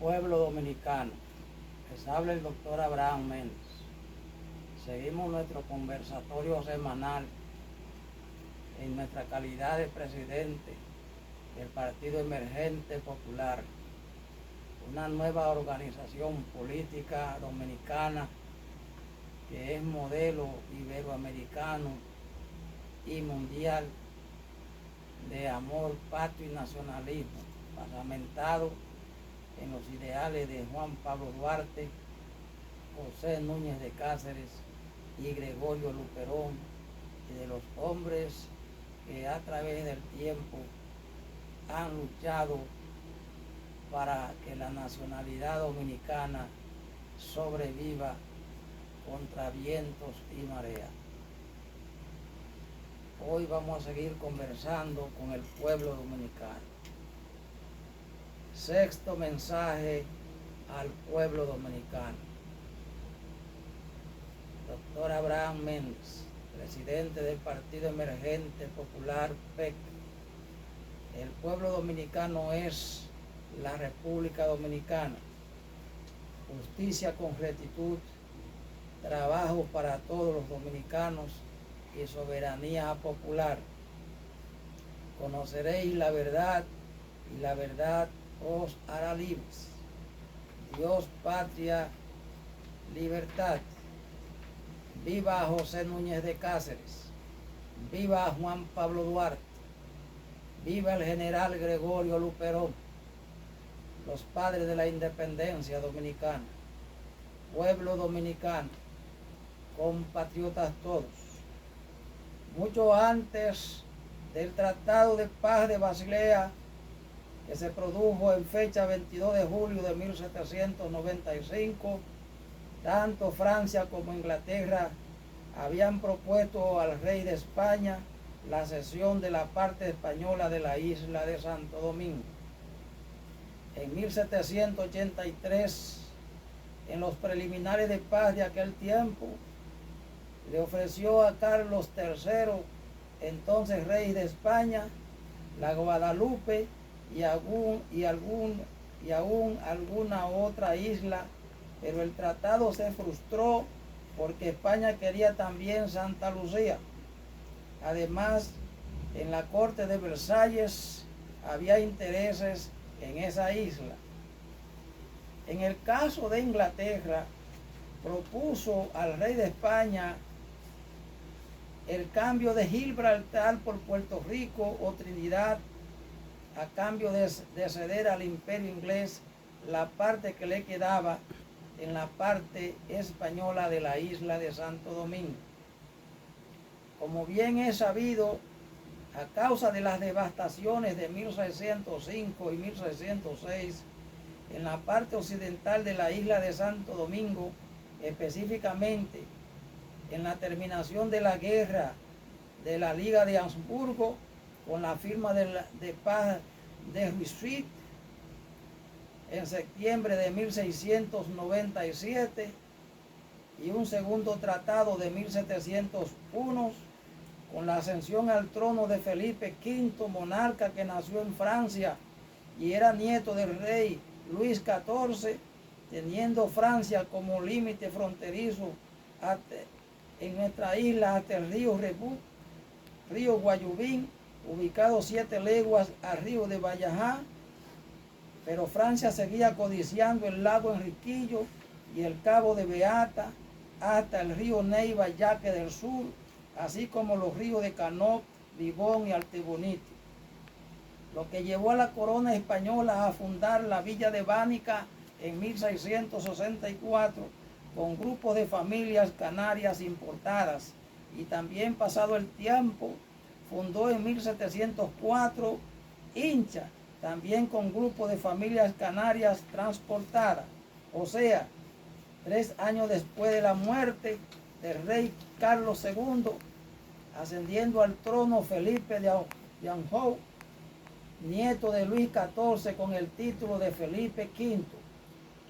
pueblo dominicano. Les habla el doctor Abraham Méndez. Seguimos nuestro conversatorio semanal en nuestra calidad de presidente del Partido Emergente Popular, una nueva organización política dominicana que es modelo iberoamericano y mundial de amor, patrio y nacionalismo, basamentado en los ideales de Juan Pablo Duarte, José Núñez de Cáceres y Gregorio Luperón, y de los hombres que a través del tiempo han luchado para que la nacionalidad dominicana sobreviva contra vientos y mareas. Hoy vamos a seguir conversando con el pueblo dominicano. Sexto mensaje al pueblo dominicano. Doctor Abraham Méndez, presidente del Partido Emergente Popular, PEC. El pueblo dominicano es la República Dominicana. Justicia con rectitud, trabajo para todos los dominicanos y soberanía popular. Conoceréis la verdad y la verdad os hará libres. Dios, patria, libertad. Viva José Núñez de Cáceres. Viva Juan Pablo Duarte. Viva el general Gregorio Luperón. Los padres de la independencia dominicana. Pueblo dominicano. Compatriotas todos. Mucho antes del Tratado de Paz de Basilea, que se produjo en fecha 22 de julio de 1795, tanto Francia como Inglaterra habían propuesto al rey de España la cesión de la parte española de la isla de Santo Domingo. En 1783, en los preliminares de paz de aquel tiempo, le ofreció a Carlos III, entonces rey de España, la Guadalupe y aún alguna otra isla, pero el tratado se frustró porque España quería también Santa Lucía. Además, en la corte de Versalles había intereses en esa isla. En el caso de Inglaterra, propuso al rey de España el cambio de Gibraltar por Puerto Rico o Trinidad a cambio de ceder al imperio inglés la parte que le quedaba en la parte española de la isla de Santo Domingo. Como bien es sabido, a causa de las devastaciones de 1605 y 1606 en la parte occidental de la isla de Santo Domingo, específicamente en la terminación de la guerra de la Liga de Habsburgo con la firma de paz de Ryswick en septiembre de 1697 y un segundo tratado de 1701 con la ascensión al trono de Felipe V, monarca que nació en Francia y era nieto del rey Luis XIV, teniendo Francia como límite fronterizo en nuestra isla hasta el río Rebú, río Guayubín, ubicado 7 leguas al río de Vallajá, pero Francia seguía codiciando el lago Enriquillo y el cabo de Beata hasta el río Neiva, Yaque del Sur, así como los ríos de Canot, Vivón y Altibonite, lo que llevó a la corona española a fundar la villa de Bánica en 1664 con grupos de familias canarias importadas, y también pasado el tiempo fundó en 1704 Hincha, también con grupos de familias canarias transportadas. O sea, 3 años después de la muerte del rey Carlos II, ascendiendo al trono Felipe de Anjou, nieto de Luis XIV, con el título de Felipe V,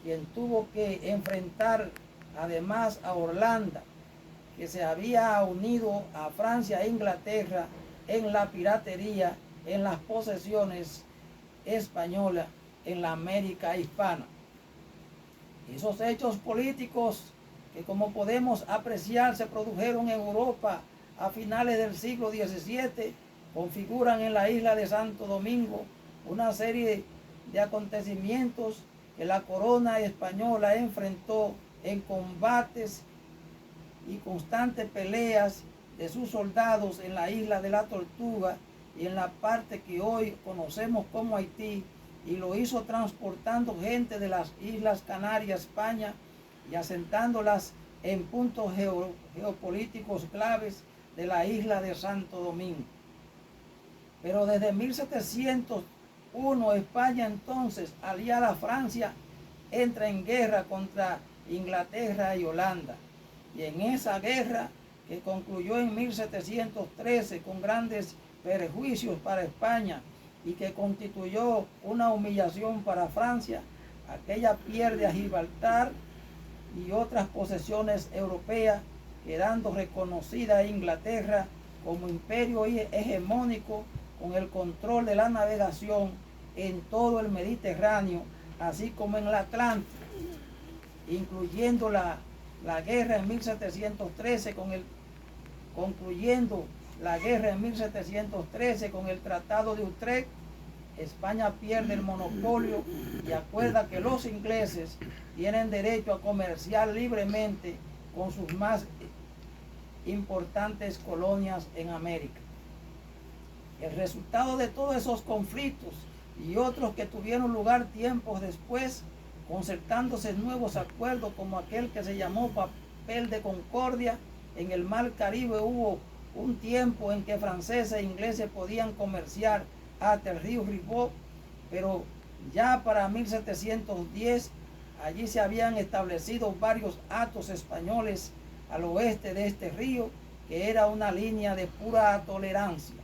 quien tuvo que enfrentar además a Holanda, que se había unido a Francia e Inglaterra en la piratería en las posesiones españolas en la América hispana. Esos hechos políticos que, como podemos apreciar, se produjeron en Europa a finales del siglo XVII, configuran en la isla de Santo Domingo una serie de acontecimientos que la corona española enfrentó en combates y constantes peleas de sus soldados en la isla de la Tortuga y en la parte que hoy conocemos como Haití, y lo hizo transportando gente de las Islas Canarias, España, y asentándolas en puntos geopolíticos claves de la isla de Santo Domingo. Pero desde 1701 España, entonces aliada a Francia, entra en guerra contra Inglaterra y Holanda. Y en esa guerra, que concluyó en 1713 con grandes perjuicios para España y que constituyó una humillación para Francia, aquella pierde a Gibraltar y otras posesiones europeas, quedando reconocida Inglaterra como imperio hegemónico con el control de la navegación en todo el Mediterráneo, así como en el Atlántico, incluyendo la guerra en 1713 concluyendo la guerra en 1713 con el Tratado de Utrecht. España pierde el monopolio y acuerda que los ingleses tienen derecho a comerciar libremente con sus más importantes colonias en América. El resultado de todos esos conflictos y otros que tuvieron lugar tiempos después, concertándose nuevos acuerdos como aquel que se llamó Papel de Concordia. En el Mar Caribe hubo un tiempo en que franceses e ingleses podían comerciar hasta el río Ribot, pero ya para 1710 allí se habían establecido varios hatos españoles al oeste de este río, que era una línea de pura tolerancia.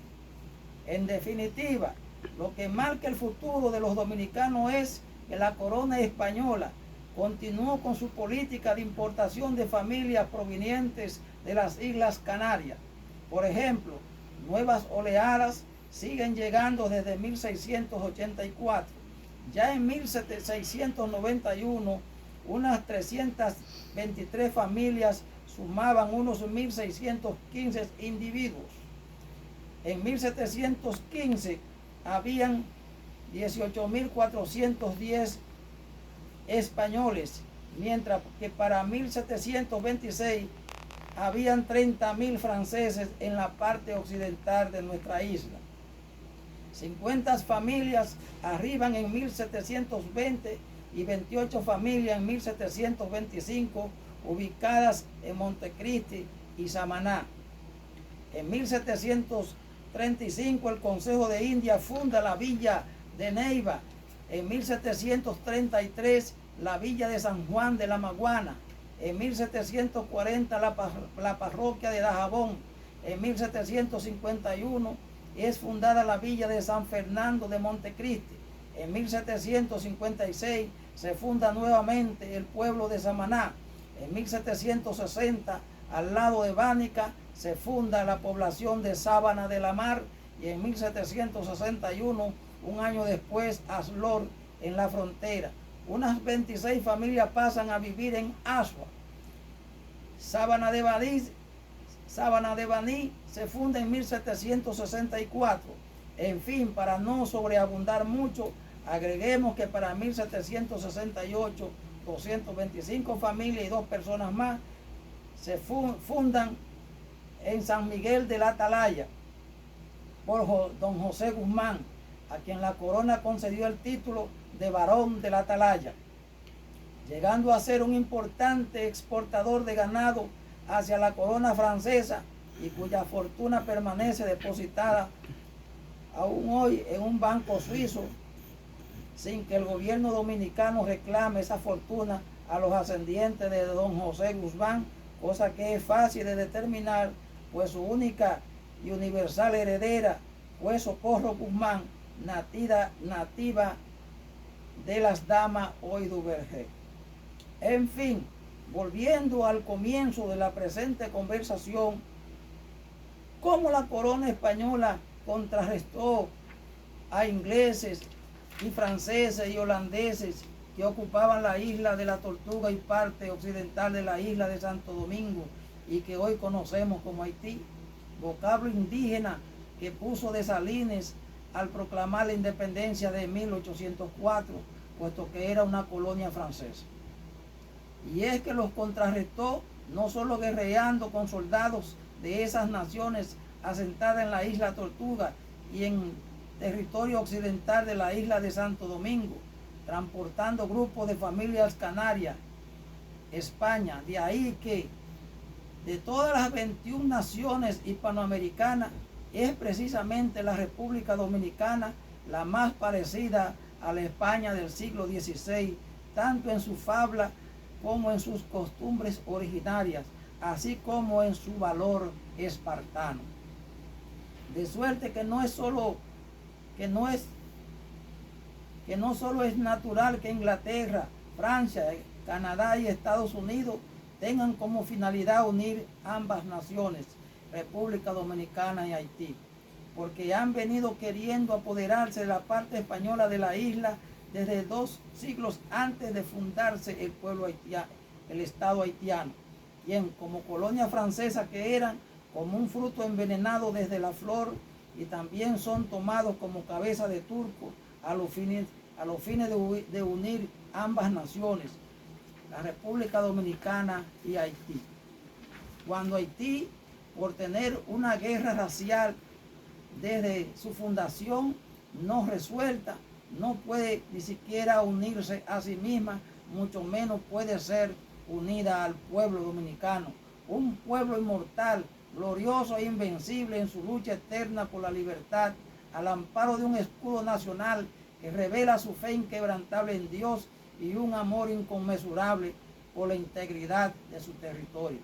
En definitiva, lo que marca el futuro de los dominicanos es que la corona española continuó con su política de importación de familias provenientes de las Islas Canarias. Por ejemplo, nuevas oleadas siguen llegando desde 1684. Ya en 1691, unas 323 familias sumaban unos 1.615 individuos. En 1715 habían 18.410 españoles, mientras que para 1726 habían 30.000 franceses en la parte occidental de nuestra isla. 50 familias arriban en 1720 y 28 familias en 1725, ubicadas en Montecristi y Samaná. En 1735 el Consejo de India funda la villa de Neiva. En 1733 la villa de San Juan de la Maguana. En 1740 la parroquia de Dajabón. En 1751 es fundada la villa de San Fernando de Montecristi. En 1756 se funda nuevamente el pueblo de Samaná. En 1760, al lado de Bánica, se funda la población de Sábana de la Mar, y en 1761, un año después, Aslor, en la frontera. Unas 26 familias pasan a vivir en Asua. Sábana de Baní se funda en 1764. En fin, para no sobreabundar mucho, agreguemos que para 1768, 225 familias y 2 personas más se fundan en San Miguel de la Atalaya por don José Guzmán, a quien la corona concedió el título de Barón de la Atalaya, llegando a ser un importante exportador de ganado hacia la corona francesa, y cuya fortuna permanece depositada aún hoy en un banco suizo, sin que el gobierno dominicano reclame esa fortuna a los ascendientes de don José Guzmán, cosa que es fácil de determinar, pues su única y universal heredera fue Socorro Guzmán, nativa de las Damas hoy Duvergé. En fin, volviendo al comienzo de la presente conversación, cómo la corona española contrarrestó a ingleses y franceses y holandeses que ocupaban la isla de la Tortuga y parte occidental de la isla de Santo Domingo y que hoy conocemos como Haití, vocablo indígena que puso Dessalines al proclamar la independencia de 1804, puesto que era una colonia francesa. Y es que los contrarrestó no solo guerreando con soldados de esas naciones asentadas en la isla Tortuga y en territorio occidental de la isla de Santo Domingo, transportando grupos de familias canarias, España. De ahí que de todas las 21 naciones hispanoamericanas, es precisamente la República Dominicana la más parecida a la España del siglo XVI, tanto en su fabla como en sus costumbres originarias, así como en su valor espartano. De suerte que no solo es natural que Inglaterra, Francia, Canadá y Estados Unidos tengan como finalidad unir ambas naciones, República Dominicana y Haití, porque han venido queriendo apoderarse de la parte española de la isla desde 2 siglos antes de fundarse el pueblo haitiano, el Estado haitiano, quien como colonia francesa que eran, como un fruto envenenado desde la flor, y también son tomados como cabeza de turco a los fines de unir ambas naciones, la República Dominicana y Haití. Cuando Haití, por tener una guerra racial desde su fundación no resuelta, no puede ni siquiera unirse a sí misma, mucho menos puede ser unida al pueblo dominicano, un pueblo inmortal, glorioso e invencible en su lucha eterna por la libertad, al amparo de un escudo nacional que revela su fe inquebrantable en Dios y un amor inconmensurable por la integridad de su territorio.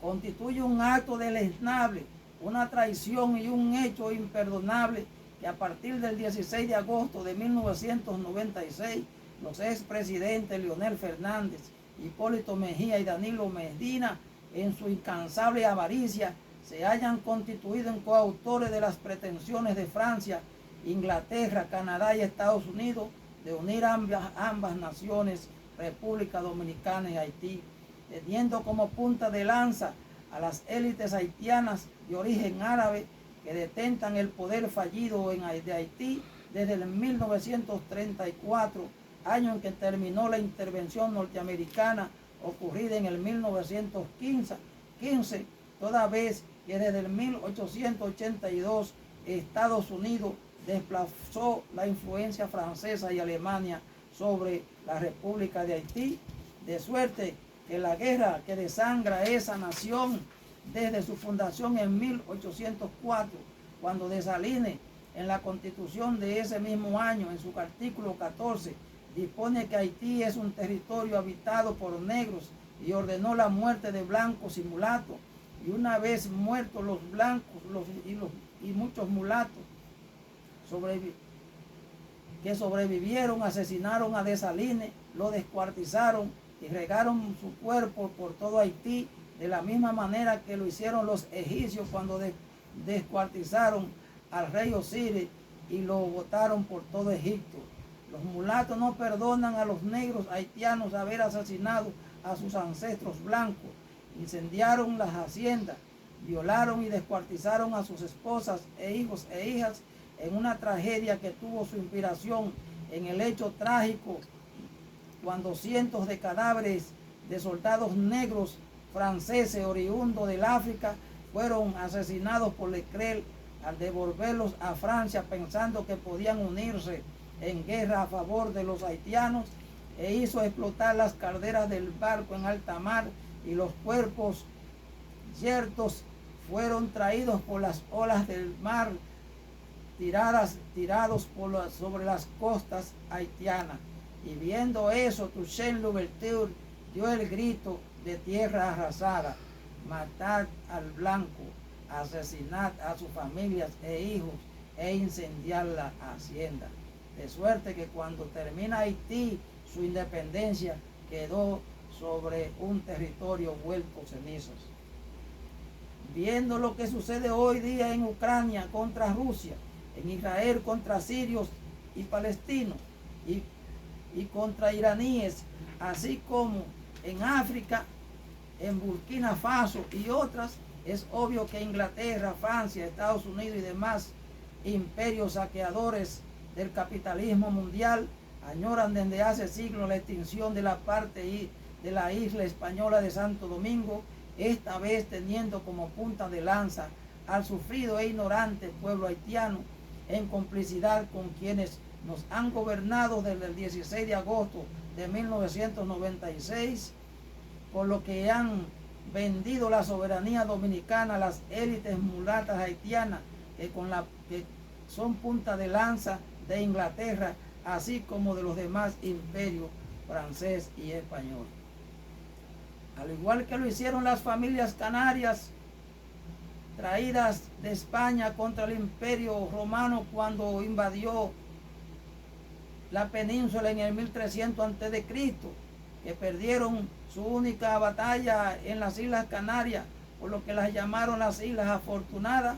Constituye un acto deleznable, una traición y un hecho imperdonable que a partir del 16 de agosto de 1996, los expresidentes Leonel Fernández, Hipólito Mejía y Danilo Medina, en su incansable avaricia, se hayan constituido en coautores de las pretensiones de Francia, Inglaterra, Canadá y Estados Unidos de unir ambas naciones, República Dominicana y Haití, teniendo como punta de lanza a las élites haitianas de origen árabe que detentan el poder fallido de Haití desde el 1934, año en que terminó la intervención norteamericana ocurrida en el 1915, toda vez que desde el 1882 Estados Unidos desplazó la influencia francesa y Alemania sobre la República de Haití, de suerte que la guerra que desangra esa nación desde su fundación en 1804, cuando Dessalines, en la constitución de ese mismo año, en su artículo 14, dispone que Haití es un territorio habitado por negros y ordenó la muerte de blancos y mulatos. Y una vez muertos los blancos y muchos mulatos que sobrevivieron, asesinaron a Dessalines, lo descuartizaron y regaron su cuerpo por todo Haití, de la misma manera que lo hicieron los egipcios cuando descuartizaron al rey Osiris y lo botaron por todo Egipto. Los mulatos no perdonan a los negros haitianos haber asesinado a sus ancestros blancos, incendiaron las haciendas, violaron y descuartizaron a sus esposas e hijos e hijas en una tragedia que tuvo su inspiración en el hecho trágico cuando cientos de cadáveres de soldados negros franceses oriundos del África fueron asesinados por Leclerc al devolverlos a Francia pensando que podían unirse en guerra a favor de los haitianos, e hizo explotar las calderas del barco en alta mar, y los cuerpos yertos fueron traídos por las olas del mar, tirados sobre las costas haitianas. Y viendo eso, Toussaint Louverture dio el grito de tierra arrasada: matad al blanco, asesinad a sus familias e hijos e incendiar la hacienda. De suerte que cuando termina Haití su independencia, quedó sobre un territorio vuelto cenizas. Viendo lo que sucede hoy día en Ucrania contra Rusia, en Israel contra sirios y palestinos, y y contra iraníes, así como en África, en Burkina Faso y otras, es obvio que Inglaterra, Francia, Estados Unidos y demás imperios saqueadores del capitalismo mundial añoran desde hace siglos la extinción de la parte de la isla española de Santo Domingo, esta vez teniendo como punta de lanza al sufrido e ignorante pueblo haitiano, en complicidad con quienes nos han gobernado desde el 16 de agosto de 1996, por lo que han vendido la soberanía dominicana a las élites mulatas haitianas que son punta de lanza de Inglaterra, así como de los demás imperios francés y español. Al igual que lo hicieron las familias canarias traídas de España contra el imperio romano cuando invadió la península en el 1300 a.C., que perdieron su única batalla en las Islas Canarias, por lo que las llamaron las Islas Afortunadas.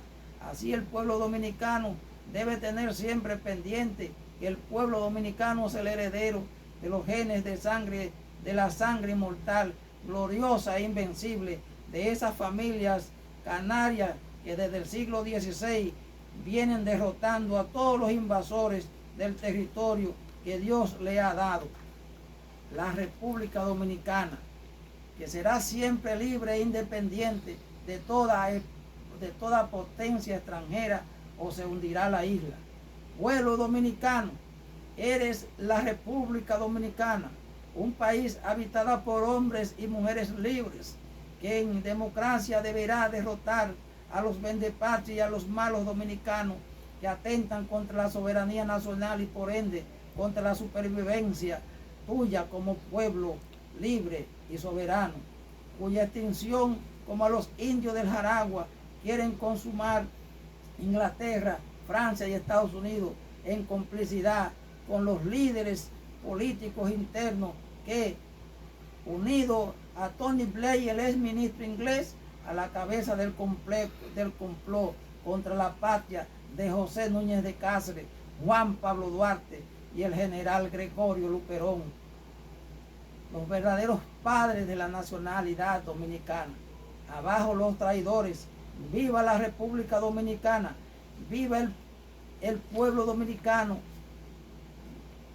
Así el pueblo dominicano debe tener siempre pendiente que el pueblo dominicano es el heredero de los genes de sangre, de la sangre inmortal, gloriosa e invencible de esas familias canarias que desde el siglo XVI vienen derrotando a todos los invasores del territorio que Dios le ha dado. La República Dominicana, que será siempre libre e independiente de toda potencia extranjera, o se hundirá la isla. Pueblo dominicano, eres la República Dominicana, un país habitado por hombres y mujeres libres, que en democracia deberá derrotar a los vendepatrias y a los malos dominicanos que atentan contra la soberanía nacional y por ende contra la supervivencia tuya como pueblo libre y soberano, cuya extinción, como a los indios del Jaragua, quieren consumar Inglaterra, Francia y Estados Unidos en complicidad con los líderes políticos internos que, unido a Tony Blair, el ex ministro inglés, a la cabeza del complot contra la patria de José Núñez de Cáceres, Juan Pablo Duarte y el general Gregorio Luperón, los verdaderos padres de la nacionalidad dominicana. Abajo los traidores. Viva la República Dominicana, viva el pueblo dominicano.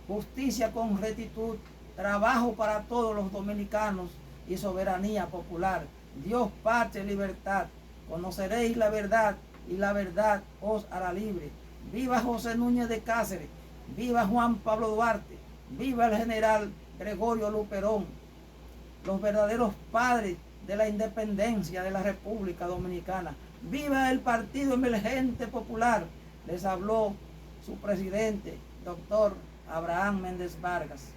Justicia con rectitud, trabajo para todos los dominicanos y soberanía popular. Dios, patria y libertad. Conoceréis la verdad y la verdad os hará libre. Viva José Núñez de Cáceres, viva Juan Pablo Duarte, viva el general Gregorio Luperón, los verdaderos padres de la independencia de la República Dominicana. Viva el Partido Emergente Popular. Les habló su presidente, doctor Abraham Méndez Vargas.